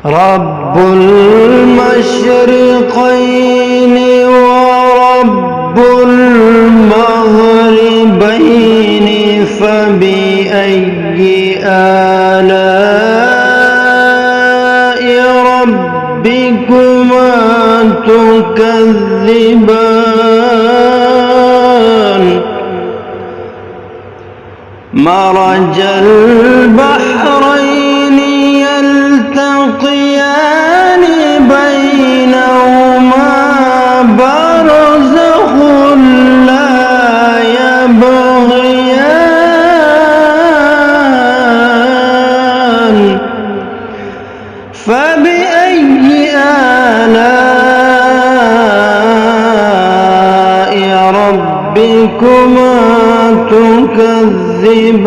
رب المشرقين ورب المغربين فبأي آلاء ربكما تكذبان مرج البحرين يلتقيان بينهما برزخ لا يبغيان فبأي آلاء ربكما تكذبان